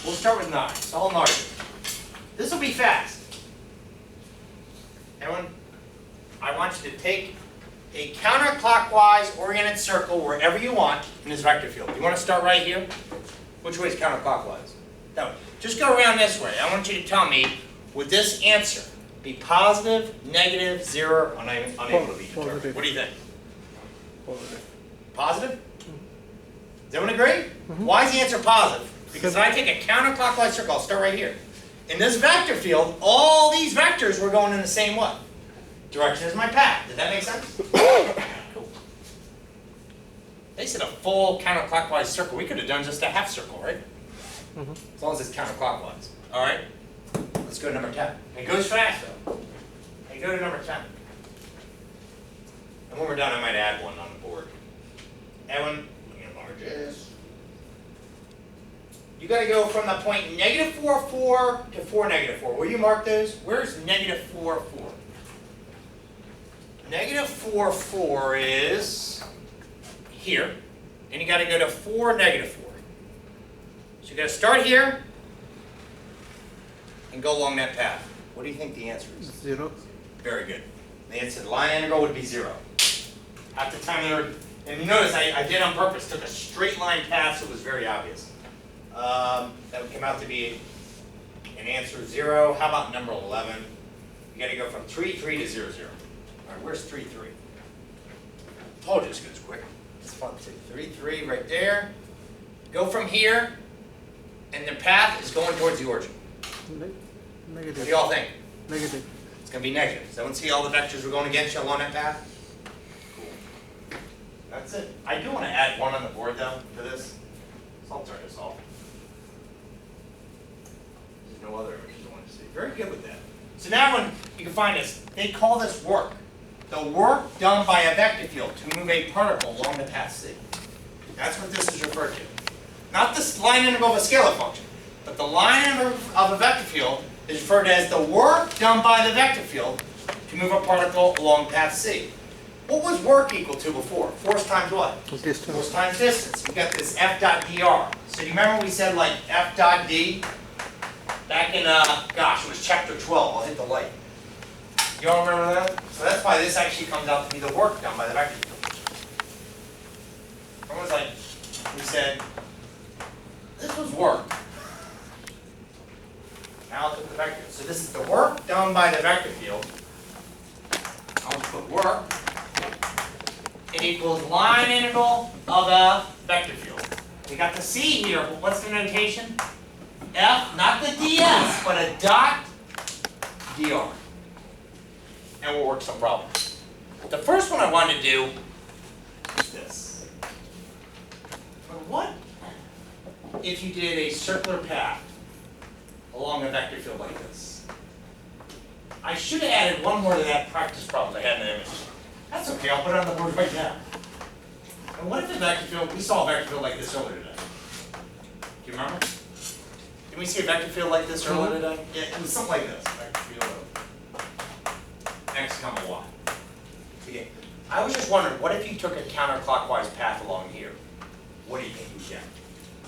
We'll start with 9. It's all larger. This will be fast. Everyone, I want you to take a counterclockwise oriented circle wherever you want in this vector field. You want to start right here? Which way is counterclockwise? That way. Just go around this way. I want you to tell me, would this answer be positive, negative, 0, or unable to be determined? Positive. What do you think? Positive. Positive? Does everyone agree? Why is the answer positive? Because when I take a counterclockwise circle, I'll start right here. In this vector field, all these vectors were going in the same what? Direction as my path. Did that make sense? Cool. They said a full counterclockwise circle. We could have done just a half circle, right? As long as it's counterclockwise. All right? Let's go to number 10. It goes fast, though. Hey, go to number 10. And when we're done, I might add one on the board. Edwin, let me enlarge this. You got to go from the point negative 4, 4 to 4, negative 4. Will you mark those? Where's negative 4, 4? Negative 4, 4 is here. And you got to go to 4, negative 4. So you got to start here and go along that path. What do you think the answer is? 0. Very good. The answer, the line integral would be 0. At the time they were, and you notice I did on purpose, took a straight line path so it was very obvious. That would come out to be an answer of 0. How about number 11? You got to go from 3, 3 to 0, 0. All right, where's 3, 3? Told you this goes quick. It's fun too. 3, 3 right there. Go from here, and the path is going towards the origin. What do you all think? Negative. It's going to be negative. Does everyone see all the vectors we're going against you along that path? Cool. That's it. I do want to add one on the board though for this. So I'll turn this off. There's no other images I want to see. Very good with that. So now when you can find this, they call this work. The work done by a vector field to move a particle along the path C. That's what this is referred to. Not the line integral of a scalar function, but the line integral of a vector field is referred to as the work done by the vector field to move a particle along path C. What was work equal to before? Force times what? Distance. Force times distance. We got this F dot dr. So do you remember we said like F dot d? Back in, gosh, it was chapter 12. I'll hit the light. You all remember that? So that's why this actually comes out to be the work done by the vector field. Everyone's like, we said, this was work. Now look at the vector. So this is the work done by the vector field. I'll put work. It equals line integral of a vector field. We got the C here, but what's the notation? F, not the ds, but a dot dr. And we'll work some problems. The first one I wanted to do is this. But what if you did a circular path along a vector field like this? I should have added one more to that practice problem I had in the image. That's okay, I'll put it on the board right now. And what if the vector field, we saw a vector field like this earlier today. Do you remember? Did we see a vector field like this earlier today? Yeah, it was something like this. Vector field of x comma y. Okay. I was just wondering, what if you took a counterclockwise path along here? What do you think you'd get?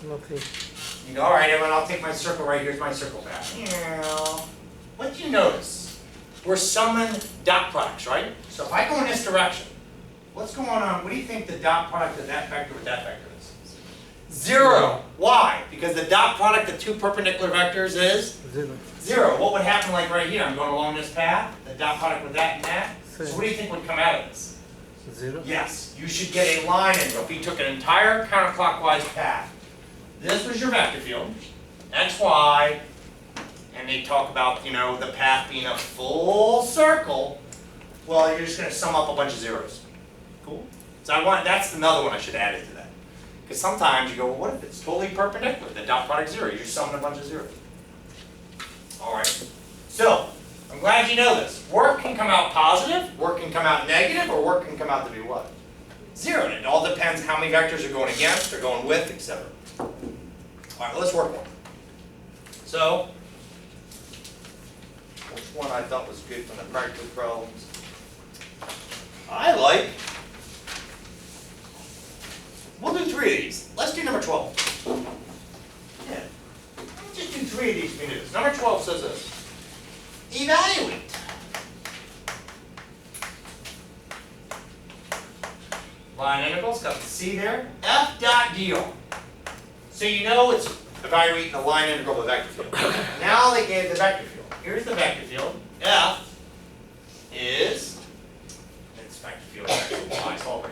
Nothing. You go, all right, everyone, I'll take my circle right here. Here's my circle path. What do you notice? We're summing dot products, right? So if I go in this direction, what's going on? What do you think the dot product of that vector with that vector is? 0. Why? Because the dot product of two perpendicular vectors is 0. 0. What would happen like right here? I'm going along this path, the dot product with that and that. So what do you think would come out of this? 0. Yes, you should get a line integral. If you took an entire counterclockwise path, this was your vector field, x, y, and they talk about, you know, the path being a full circle. Well, you're just going to sum up a bunch of zeros. Cool. So that's another one I should add into that. Because sometimes you go, well, what if it's totally perpendicular? The dot product 0. You're just summing a bunch of zeros. All right. So I'm glad you know this. Work can come out positive, work can come out negative, or work can come out to be what? 0. And it all depends how many vectors are going against, or going with, etc. All right, well, let's work one. So, which one I thought was good from the practical problems? I like. We'll do 3 of these. Let's do number 12. Yeah. 3 of these we can do this. Number 12 says this. Evaluate. Line integrals, got the C there. F dot dr. So you know it's evaluating the line integral of the vector field. Now they gave the vector field. Here's the vector field. F is, it's vector field, y, it's all right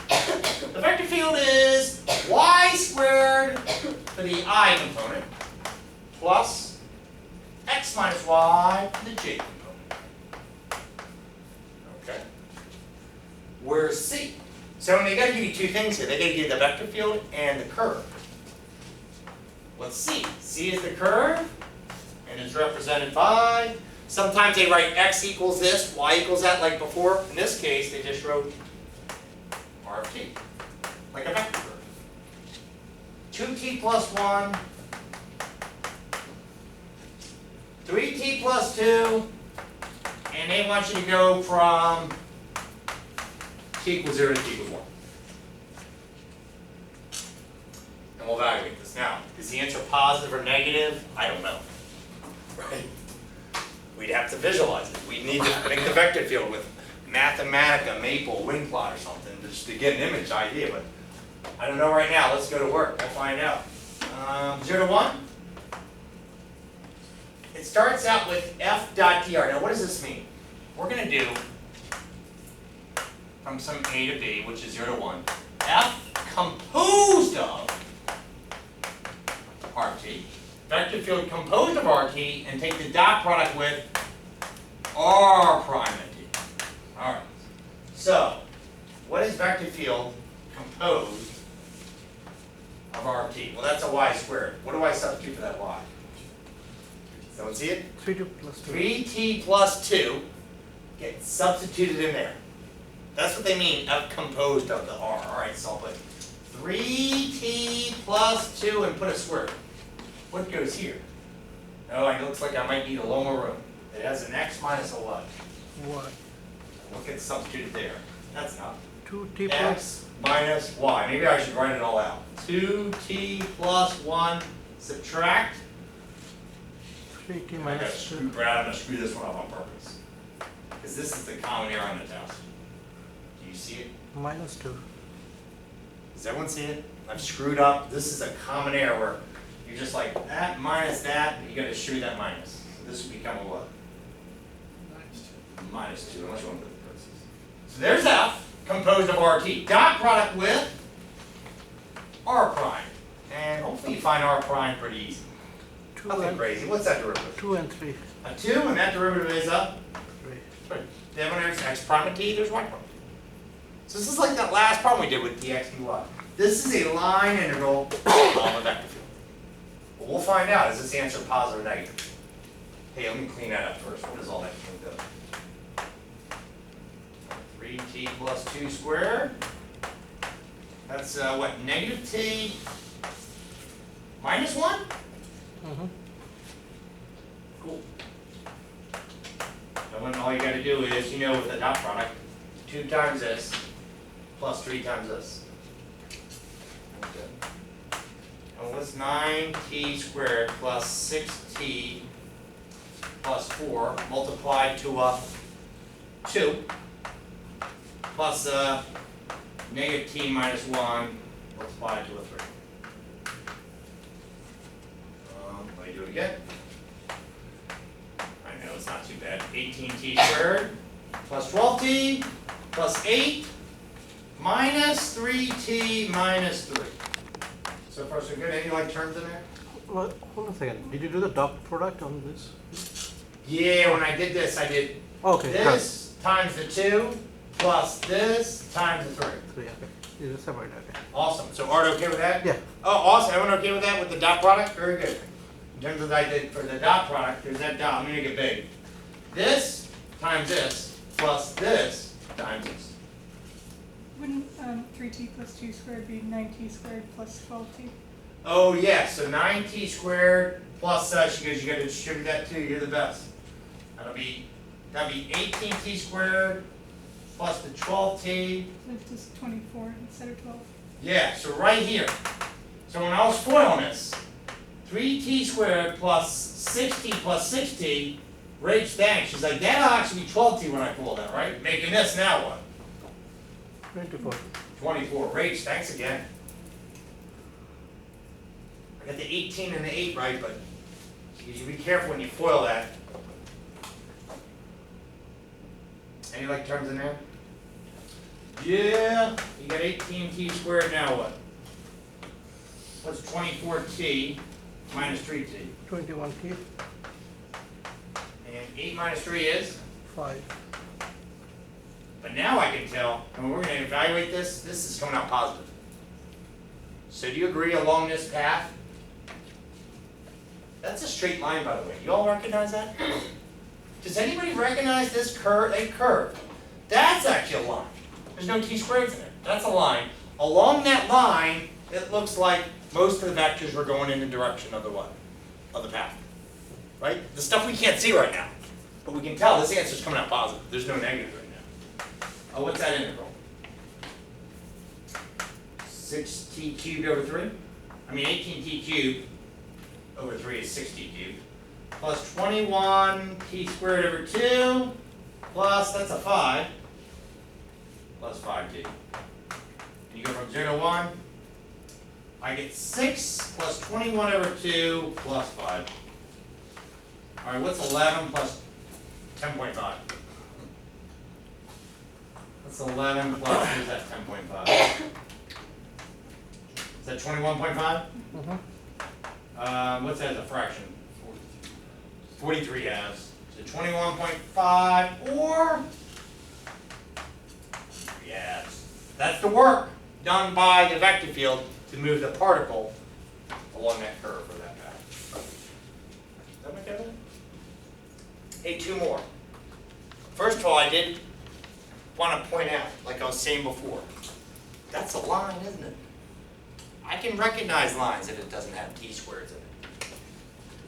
then. The vector field is y squared for the I component plus x minus y for the j component. Okay. Where's C? So when they got to give you two things here, they got to give you the vector field and the curve. What's C? C is the curve, and it's represented by, sometimes they write x equals this, y equals that, like before. In this case, they just wrote r of t, like a vector curve. 2t plus 1, 3t plus 2, and they want you to go from t equals 0 to t equals 1. And we'll evaluate this now. Is the answer positive or negative? I don't know. Right? We'd have to visualize it. We'd need to make the vector field with Mathematica, Maple, Wing Plot or something just to get an image idea, but I don't know right now. Let's go to work. We'll find out. 0 to 1. It starts out with f dot dr. Now what does this mean? We're going to do from some a to b, which is 0 to 1, f composed of RT, vector field composed of RT, and take the dot product with R prime at T. Alright. So, what is vector field composed of RT? Well, that's a y squared. What do I substitute for that y? Someone see it? 3t plus 2. 3t plus 2 gets substituted in there. That's what they mean, f composed of the r. Alright, so I'll put 3t plus 2 and put a square. What goes here? Oh, it looks like I might need a little more room. It has an x minus a y. Y. What gets substituted there? That's enough. 2t plus. X minus y. Maybe I should write it all out. 2t plus 1 subtract. 3t I got minus 2. screw, Brad, I'm going to screw this one up on purpose. Because this is the common error on the test. Do you see it? Minus 2. Does everyone see it? I've screwed up. This is a common error where you're just like that minus that, and you got to screw that minus. So this would become a what? Minus 2, unless you want to put the parentheses. So there's f, composed of RT. Dot product with R prime. And hopefully you find R prime pretty easy. 2 Nothing and, crazy. What's that derivative? 2 and 3. A 2, and that derivative is a 3. Then when there's x prime and t, there's y prime. So this is like that last problem we did with dx dy. This is a line integral of a vector field. Well, we'll find out, is this answer positive or negative? Hey, let me clean that up first. What does all that do? 3t plus 2 squared. That's what, negative t minus 1? Mm-hmm. Cool. And then all you gotta do is, you know, with the dot product, 2 times this plus 3 times this. Okay. And what's 9t squared plus 6t plus 4 multiplied to a 2 plus negative t minus 1 multiplied to a 3. Let me do it again. I know it's not too bad. 18t squared plus 12t plus 8 minus 3t minus 3. So far so good. Any like terms in there? Well, hold on a second. Did you do the dot product on this? Yeah, when I did this, I did Okay. this times the 2 plus this times the 3. 3. Okay. You just separate. Okay. Awesome. So Art okay with that? Yeah. Oh, awesome. Everyone okay with that with the dot product? Very good. In terms of what I did for the dot product, there's that dot. I'm going to make it big. This times this plus this times this. Wouldn't 3t plus 2 squared be 9t squared plus 12t? Oh yeah, so 9t squared plus such, because you got to distribute that too. You're the best. That'd be 18t squared plus the 12t. So it's just 24 instead of 12. Yeah, so right here. So when I was foiling this, 3t squared plus 6t plus 6t, Rach thanks. She's like, that'll actually be 12t when I pull that, right? Making this now what? 24. 24. Rach, thanks again. I got the 18 and the 8 right, but you should be careful when you FOIL that. Any like terms in there? Yeah, you got 18t squared, now what? What's 24t minus 3t? 21T, And 8 minus 3 is? 5. But now I can tell, and we're going to evaluate this, this is coming out positive. So do you agree along this path? That's a straight line, by the way. You all recognize that? Does anybody recognize this curve? A curve. That's actually a line. There's no t squareds in it. That's a line. Along that line, it looks like most of the vectors were going in the direction of the what? Of the path. Right? The stuff we can't see right now. But we can tell this answer's coming out positive. There's no negative right now. Oh, what's that integral? 6t cubed over 3? I mean 18t cubed over 3 is 6t cubed. Plus 21t squared over 2 plus, that's a 5, plus 5t. And you go from 0 to 1. I get 6 plus 21 over 2 plus 5. All right, what's 11 plus 10.5? That's 11 plus, what is that, 10.5? Is that 21.5? What's that as a fraction? 43 halves. So 21.5 or 3 halves. That's the work done by the vector field to move the particle along that curve or that path. Does that make sense? Hey, 2 more. First of all, I did want to point out, like I was saying before, that's a line, isn't it? I can recognize lines if it doesn't have t squareds in it.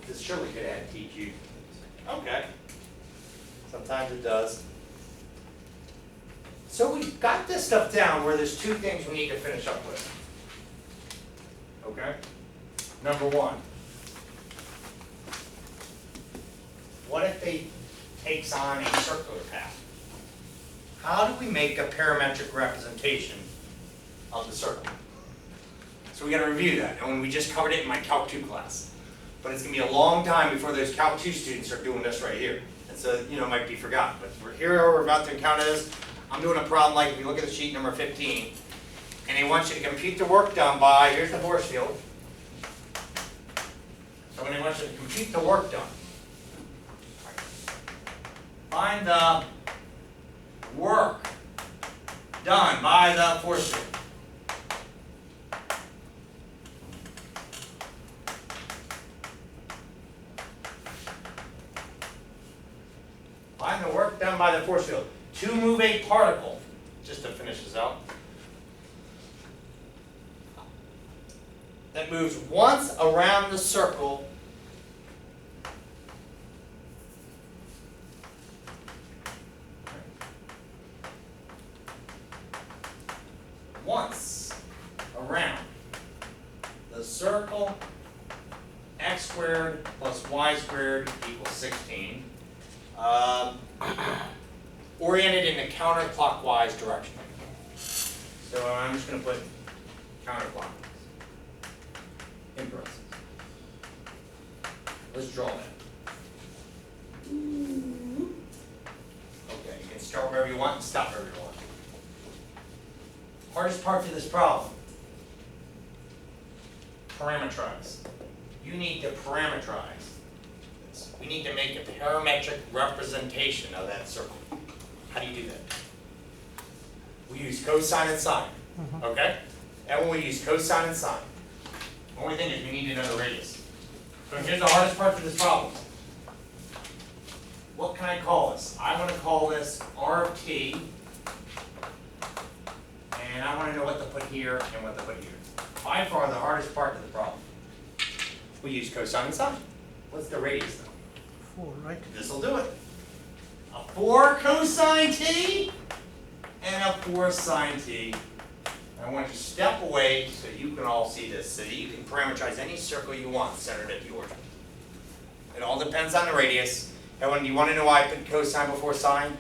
This surely could have t cubed. Okay. Sometimes it does. So we've got this stuff down where there's 2 things we need to finish up with. Okay? Number 1. What if it takes on a circular path? How do we make a parametric representation of the circle? So we got to review that, and we just covered it in my Calc 2 class. But it's going to be a long time before those Calc 2 students are doing this right here. And so, you know, it might be forgotten. But we're about to encounter this. I'm doing a problem like, if you look at the sheet number 15, and they want you to compute the work done by, here's the force field. So when they want you to compute the work done, find the work done by the force field. Find the work done by the force field to move a particle, just to finish this out, that moves once around the circle x squared plus y squared equals 16. Oriented in a counterclockwise direction. So I'm just going to put counterclockwise in parentheses. Let's draw that. Okay, you can start wherever you want and stop wherever you want. Hardest part to this problem, parameterize. You need to parameterize this. We need to make a parametric representation of that circle. How do you do that? We use cosine and sine, okay? And when we use cosine and sine, the only thing is we need to know the radius. So here's the hardest part to this problem. What can I call this? I want to call this R of t, and I want to know what to put here and what to put here. By far the hardest part of the problem. We use cosine and sine. What's the radius though? 4, right? This will do it. A 4 cosine t and a 4 sine t I want you to step away so you can all see this, so that you can parameterize any circle you want centered at the origin. It all depends on the radius. And when you want to know why I put cosine before sine,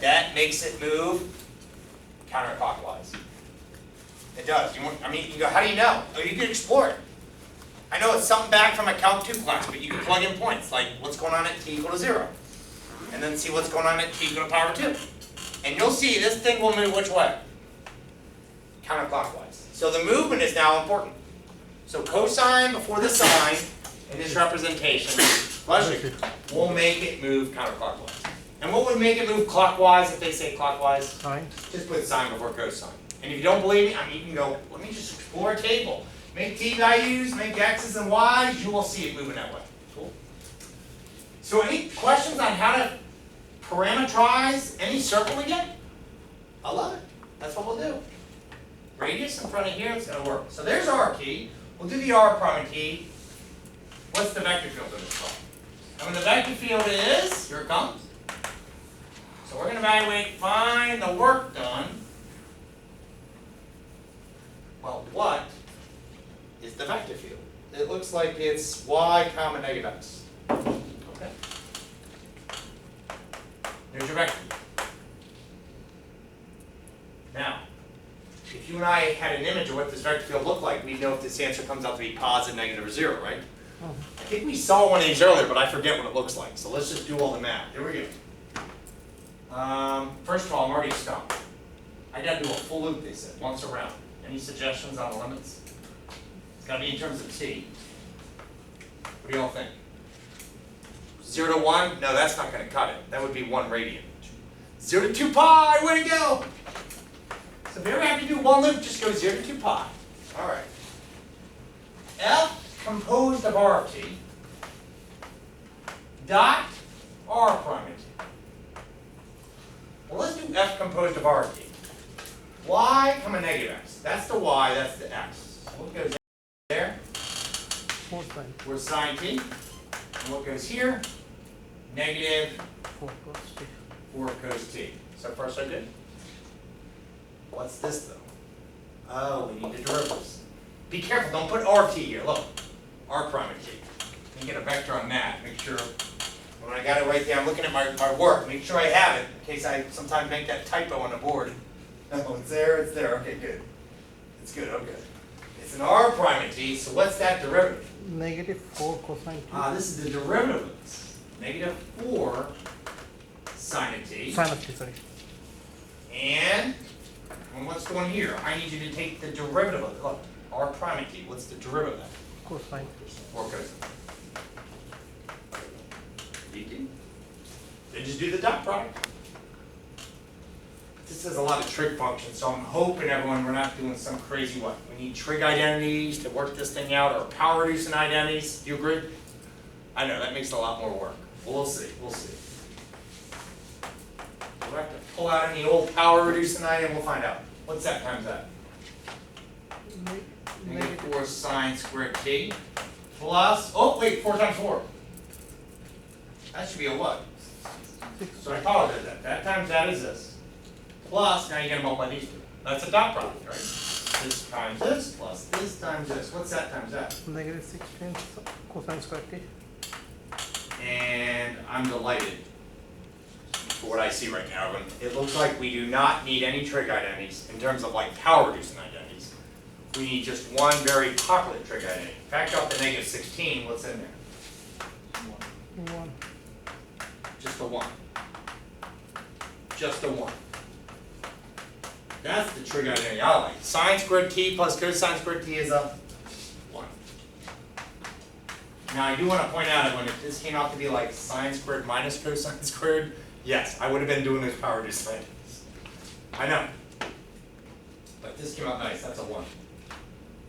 that makes it move counterclockwise. It does. You can go, how do you know? Oh, you can explore it. I know it's something back from a Calc 2 class, but you can plug in points, like what's going on at t equal to 0. And then see what's going on at t equal to power 2. And you'll see this thing will move which way? Counterclockwise. So the movement is now important. So cosine before the sine in this representation will make it move counterclockwise. And what would make it move clockwise if they say clockwise? Sine. Just put sine before cosine. And if you don't believe me, you can go, let me just explore a table. Make t values, make x's and y's, you will see it moving that way. Cool. So any questions on how to parameterize any circle we get? I love it. That's what we'll do. Radius in front of here, it's going to work. So there's our key. We'll do the r prime key. What's the vector field in this problem? And when the vector field is, here it comes. So we're going to evaluate, find the work done. Well, what is the vector field? It looks like it's y comma negative x. Okay. There's your vector. Now, if you and I had an image of what this vector field looked like, we'd know if this answer comes out to be positive, negative, or 0, right? I think we saw one of these earlier, but I forget what it looks like. So let's just do all the math. Here we go. First of all, I'm already stumped. I got to do a full loop, they said, once around. Any suggestions on the limits? It's got to be in terms of t. What do y'all think? 0 to 1? No, that's not going to cut it. That would be 1 radian. 0 to 2 pi, way to go! So if you ever have to do one loop, just go 0 to 2 pi. All right. F composed of r of t dot r prime of t. Well, let's do f composed of r of t. Y comma negative x. That's the y, that's the x. So what goes there? 4 sine. We're sine t. And what goes here? Negative 4 cos t. 4 cos t. So far so good? What's this though? Oh, we need the derivatives. Be careful, don't put r of t here. Look, r prime of t. Let me get a vector on that. Make sure when I got it right there, I'm looking at my work. Make sure I have it in case I sometimes make that typo on the board. Oh, it's there, it's there. Okay, good. It's good, okay. It's an r prime of t, so what's that derivative? Negative 4 cosine t. This is the derivative of this. Negative 4 sine of t. Sine of t, sorry. And what's going here? I need you to take the derivative of it. Look, r prime of t. What's the derivative of that? Cosine. 4 cosine. dt. Then just do the dot product. This has a lot of trig functions, so I'm hoping everyone we're not doing some crazy what. We need trig identities to work this thing out, or power reducing identities. Do you agree? I know that makes a lot more work. We'll see. We'll see. We'll have to pull out any old power reducing item. We'll find out. What's that times that? Negative 4 sine squared t plus, oh wait, 4 times 4. That should be a what? So I apologize that. That times that is this. Plus, now you gotta multiply these two. That's a dot product, right? This times this, plus this times this. What's that times that? Negative 16 cosine squared t. And I'm delighted for what I see right now. It looks like we do not need any trig identities in terms of like power reducing identities. We need just one very popular trig identity. Factor out the negative 16, what's in there? 1. Just a 1. Just a 1. That's the trig identity I like. Sine squared t plus cosine squared t is a 1. Now I do want to point out that when if this came out to be like sine squared minus cosine squared, yes, I would have been doing those power reduced identities. I know. But this came out nice, that's a 1.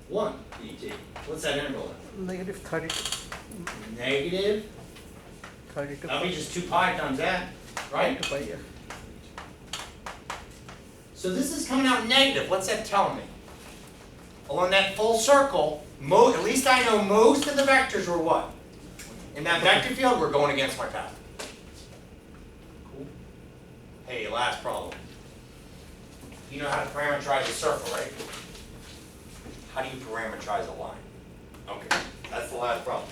1 dt. What's that interval in? Negative 32. Negative. 32. That'll be just 2 pi times that, right? 2 pi, yeah. So this is coming out negative. What's that telling me? Along that full circle, at least I know most of the vectors were what? In that vector field, we're going against my path. Cool. Hey, last problem. you know how to parameterize a circle, right? How do you parameterize a line? Okay, that's the last problem.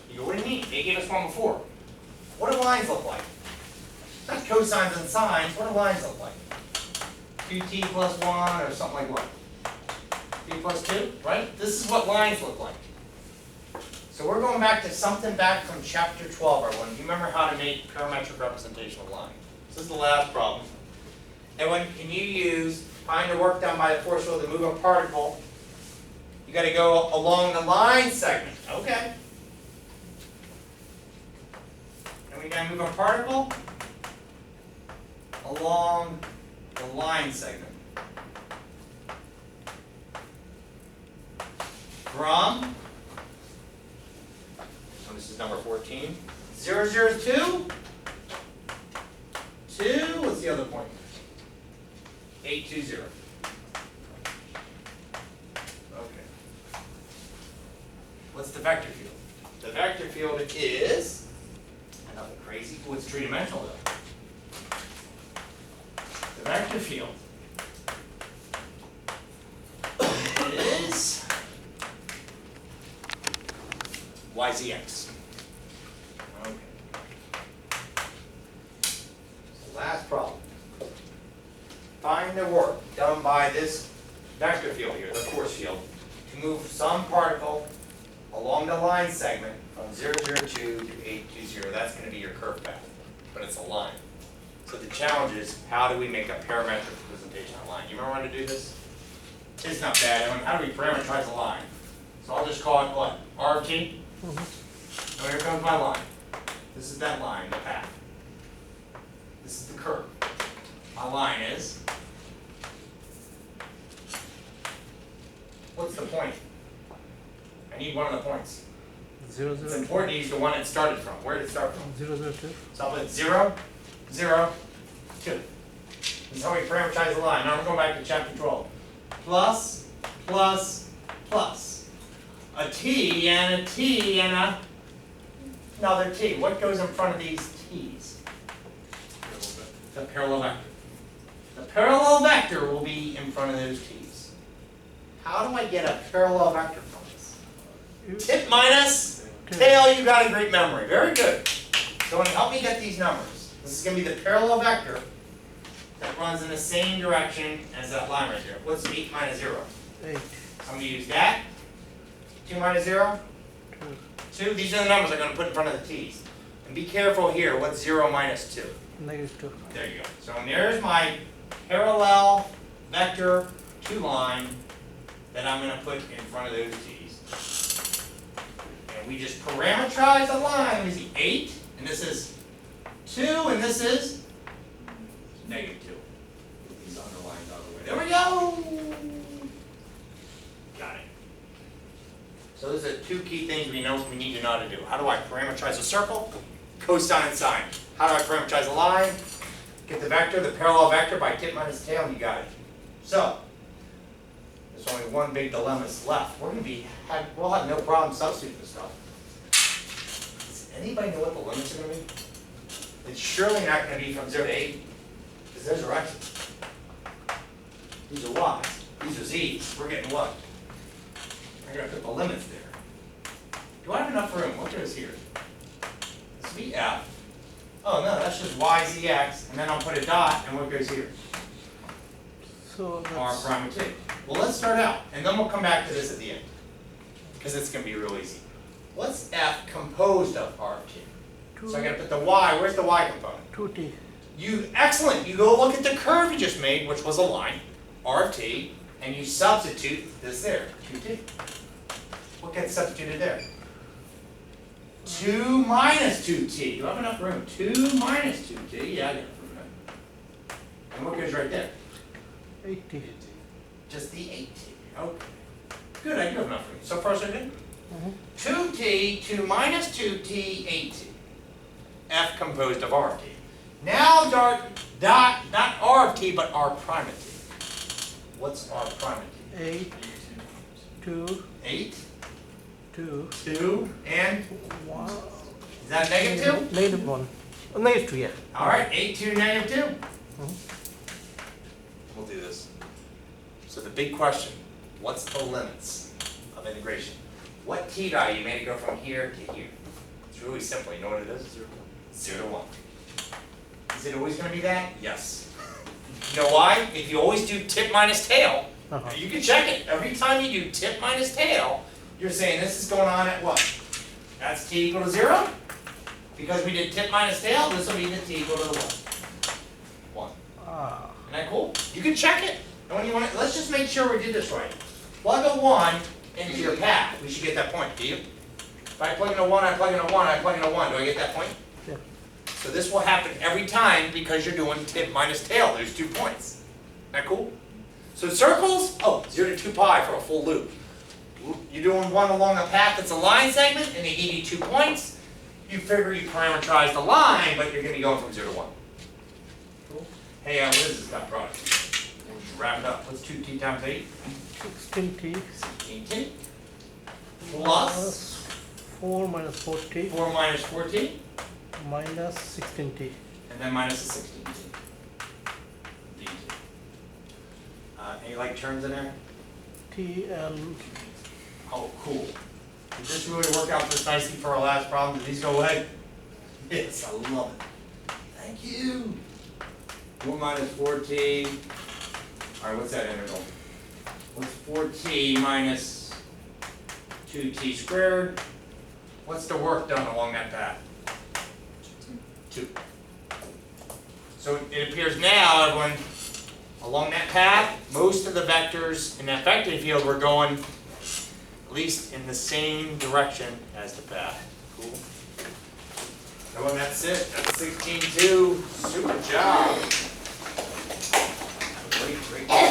You go, what do you mean? They gave us one before. What do lines look like? Not cosines and sines, what do lines look like? 2t plus 1 or something like what? 3 plus 2, right? This is what lines look like. So we're going back to something back from chapter 12, everyone. Do you remember how to make parametric representation of lines? This is the last problem. Everyone, can you use find the work done by the force field to move a particle? You got to go along the line segment. Okay. And we got to move a particle along the line segment. From, so this is number 14, 0, 0, 2, 2, what's the other point? 8, 2, 0. Okay. What's the vector field? The vector field is, nothing crazy, oh, it's three-dimensional though. The vector field is YZX. Okay. So last problem. Find the work done by this vector field here, the force field, to move some particle along the line segment from 0, 0, 2 to 8, 2, 0. That's going to be your curve path, but it's a line. So the challenge is, how do we make a parametric representation of a line? You remember how to do this? It's not bad. I mean, how do we parameterize a line? So I'll just call it what? R of t? So here comes my line. This is that line, the path. This is the curve. My line is, what's the point? I need one of the points. 0, It's 0, important to use the one it started from. Where did it start from? 0, 0, 2. So I'll put 0, 0, 2. This is how we parameterize the line. Now we're going back to chapter 12. Plus, plus, plus. A t and a t and another t. What goes in front of these t's? The parallel vector. The parallel vector will be in front of those t's. How do I get a parallel vector from this? Tip minus tail, you got a great memory. Very good. So when you help me get these numbers, this is going to be the parallel vector that runs in the same direction as that line right there. What's 8 minus 0? 8, I'm going to use that. 2 minus 0? 2. These are the numbers I'm going to put in front of the t's. And be careful here. What's 0 minus 2? -2. There you go. So there's my parallel vector 2 line that I'm going to put in front of those t's. And we just parameterize a line. Let me see. 8, and this is 2, and this is -2. Put these underlines out of the way. There we go. Got it. So those are two key things we need to know how to do. How do I parameterize a circle? Cosine and sine. How do I parameterize a line? Get the vector, the parallel vector by tip minus tail, and you got it. So there's only one big dilemma left. We'll have no problem substituting this stuff. Does anybody know what the limits are going to be? It's surely not going to be from 0 to 8, because those are x's. These are y's. These are z's. We're getting what? I'm going to put the limits there. Do I have enough room? What goes here? This will be f. Oh no, that's just y, z, x, and then I'll put a dot, and what goes here? So R that's prime of t. Well, let's start out, and then we'll come back to this at the end, because it's going to be real easy. What's f composed of r of t? So I got to put the y. Where's the y component? 2t. Excellent. You go look at the curve you just made, which was a line, r of t, and you substitute this there, 2t. What gets substituted there? 2 minus 2t. Do I have enough room? 2 minus 2t. Yeah, I got enough room there. And what goes right there? 80. Just the 8t. Okay. Good, I do have enough room. So far, so good? 2t, 2 minus 2t, 8t. F composed of r of t. Now, not r of t, but r prime of t. What's r prime of t? 8, 2, 8, 2, 2, and 1. is that negative 2? -1. -2, yeah. All right, 8, 2, -2. Mhm. We'll do this. So the big question, what's the limits of integration? What t value made it go from here to here? It's really simple. You know what it is? 0 to 1. Is it always going to be that? Yes. You know why? If you always do tip minus tail, you can check it. Every time you do tip minus tail, you're saying this is going on at what? That's t equal to 0. Because we did tip minus tail, this will be the t equal to the 1. 1. Isn't that cool? You can check it. And when you want to, let's just make sure we did this right. Plug a 1 into your path. We should get that point, do you? If I plug in a 1, I plug in a 1, I plug in a 1. Do I get that point? Yeah. So this will happen every time because you're doing tip minus tail. There's 2 points. Isn't that cool? So circles, 0 to 2 pi for a full loop. You're doing one along a path that's a line segment, and they give you 2 points. You figure you parameterize the line, but you're going to be going from 0 to 1. Cool. Hey, what is this dot product? We'll just wrap it up. What's 2t times 8? 16t 16t. Plus 4 minus 4t 4 minus 4t. minus 16t. And then minus the 16t. dt. Any like terms in there? t and Oh, cool. Did this really work out just nicely for our last problem? Did these go away? Yes, I love it. Thank you. 4 minus 4t. All right, what's that integral? What's 4t minus 2t squared? What's the work done along that path? 2. So it appears now, everyone, along that path, most of the vectors in that vector field were going at least in the same direction as the path. Cool. Everyone, that's it. That's 16-2. Super job. Great, great.